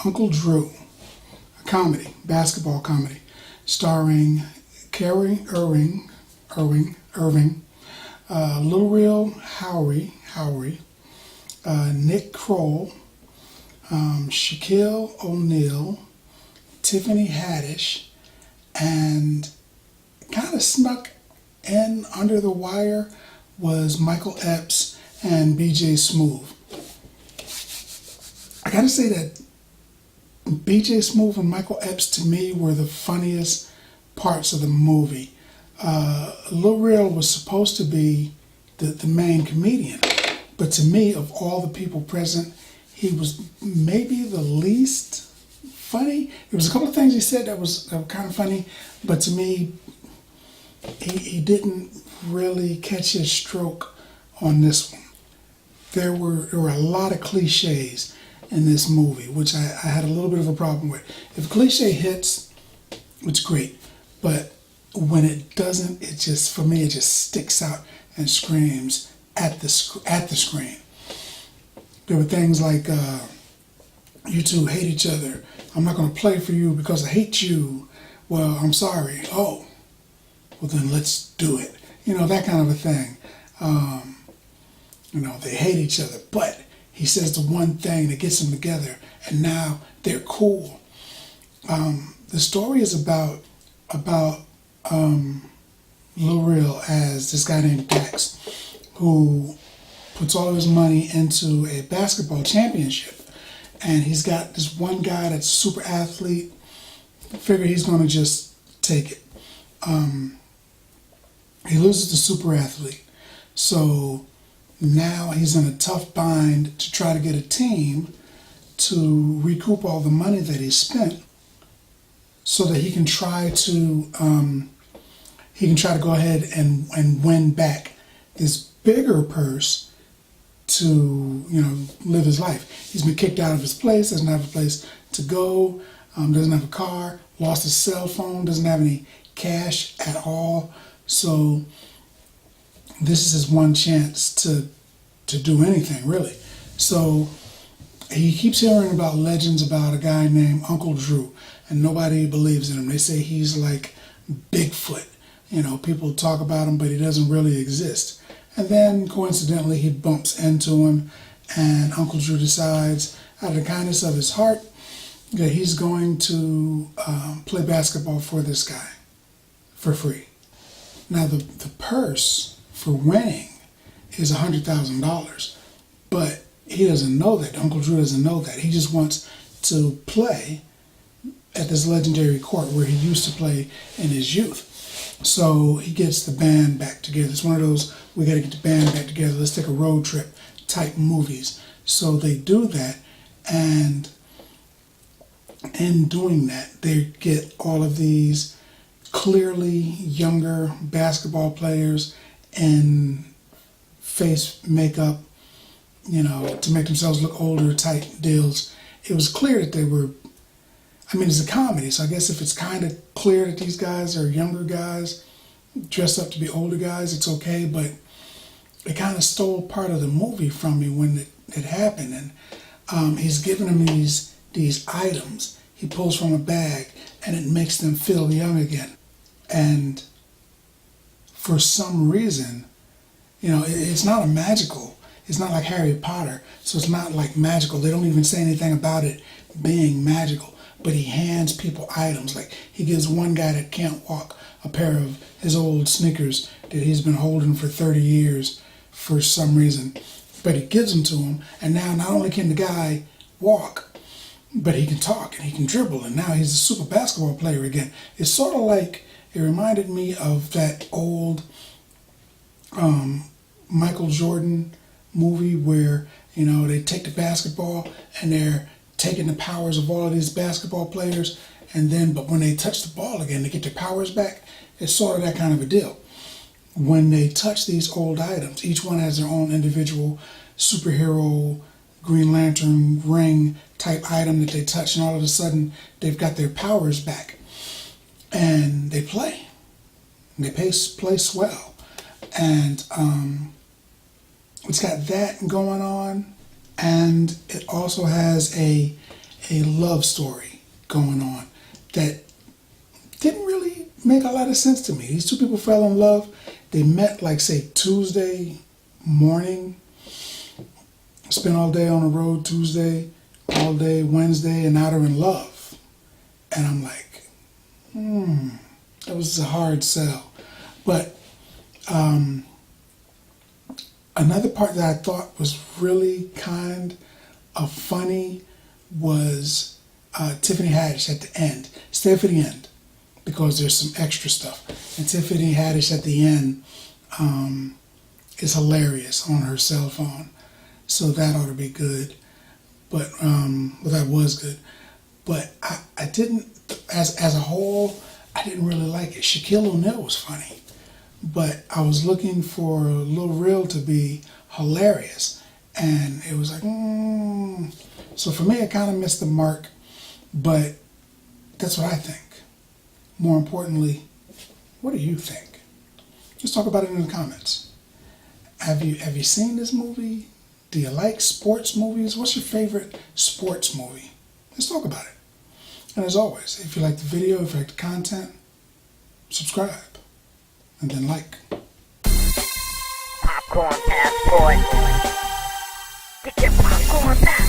Uncle Drew, a comedy, basketball comedy, starring Carrie Irving, Lil Real Howery, Nick Kroll, Shaquille O'Neal, Tiffany Haddish, and kind of snuck in under the wire was Michael Epps and BJ Smooth. I gotta say that BJ Smooth and Michael Epps to me were the funniest parts of the movie. Lil Real was supposed to be the main comedian, but to me, of all the people present, he was maybe the least funny. There was a couple of things he said that were kind of funny, but to me, he didn't really catch his stroke on this one. There were a lot of cliches in this movie, which I had a little bit of a problem with. If a cliche hits, it's great, but when it doesn't, it just, for me, it just sticks out and screams at the screen. There were things like, you two hate each other. I'm not going to play for you because I hate you. Well, I'm sorry. Oh, well then let's do it. You know, that kind of a thing. They hate each other, but he says the one thing that gets them together, and now they're cool. The story is about Lil Real as this guy named Dax, who puts all of his money into a basketball championship, and he's got this one guy that's a super athlete. Figure he's going to just take it. He loses the super athlete, so now he's in a tough bind to try to get a team to recoup all the money that he spent, so that he can try to go ahead and win back this bigger purse to live his life. He's been kicked out of his place, doesn't have a place to go, doesn't have a car, lost his cell phone, doesn't have any cash at all. So this is his one chance to do anything, really. So he keeps hearing about legends about a guy named Uncle Drew, and nobody believes in him. They say he's like Bigfoot. People talk about him, but he doesn't really exist. And then coincidentally, he bumps into him, and Uncle Drew decides, out of the kindness of his heart, that he's going to play basketball for this guy for free. Now, the purse for winning is $100,000, but he doesn't know that. Uncle Drew doesn't know that. He just wants to play at this legendary court where he used to play in his youth. So he gets the band back together. It's one of those, we got to get the band back together, let's take a road trip type movies. So they do that, and in doing that, they get all of these clearly younger basketball players in face makeup, to make themselves look older type deals. It was clear that they were, it's a comedy, so I guess if it's kind of clear that these guys are younger guys dressed up to be older guys, it's okay, but it kind of stole part of the movie from me when it happened. And he's giving them these items he pulls from a bag, and it makes them feel young again. And for some reason, it's not it's not like Harry Potter, so it's not like magical. They don't even say anything about it being magical, but he hands people items. Like, he gives one guy that can't walk a pair of his old sneakers that he's been holding for 30 years for some reason, but he gives them to him, and now not only can the guy walk, but he can talk and he can dribble, and now he's a super basketball player again. It's sort of like, it reminded me of that old Michael Jordan movie where, they take the basketball and they're taking the powers of all of these basketball players, but when they touch the ball again, they get their powers back. It's sort of that kind of a deal. When they touch these old items, each one has their own individual superhero Green Lantern ring type item that they touch, and all of a sudden they've got their powers back, and they play. And they play swell, and It's got that going on, and it also has a love story going on that didn't really make a lot of sense to me. These two people fell in love. They met, like, say, Tuesday morning, spent all day on the road Tuesday, all day Wednesday, and now they're in love. And I'm like, that was a hard sell. But another part that I thought was really kind of funny was Tiffany Haddish at the end. Stay for the end because there's some extra stuff. And Tiffany Haddish at the end is hilarious on her cell phone. So that ought to be good. But that was good. But I didn't, as a whole, I didn't really like it. Shaquille O'Neal was funny. But I was looking for Lil Real to be hilarious. And it was like, So for me, I kind of missed the mark. But that's what I think. More importantly, what do you think? Just talk about it in the comments. Have you seen this movie? Do you like sports movies? What's your favorite sports movie? Let's talk about it. And as always, if you like the video, if you like the content, subscribe. And then like. Popcorn passport. Get your popcorn passport.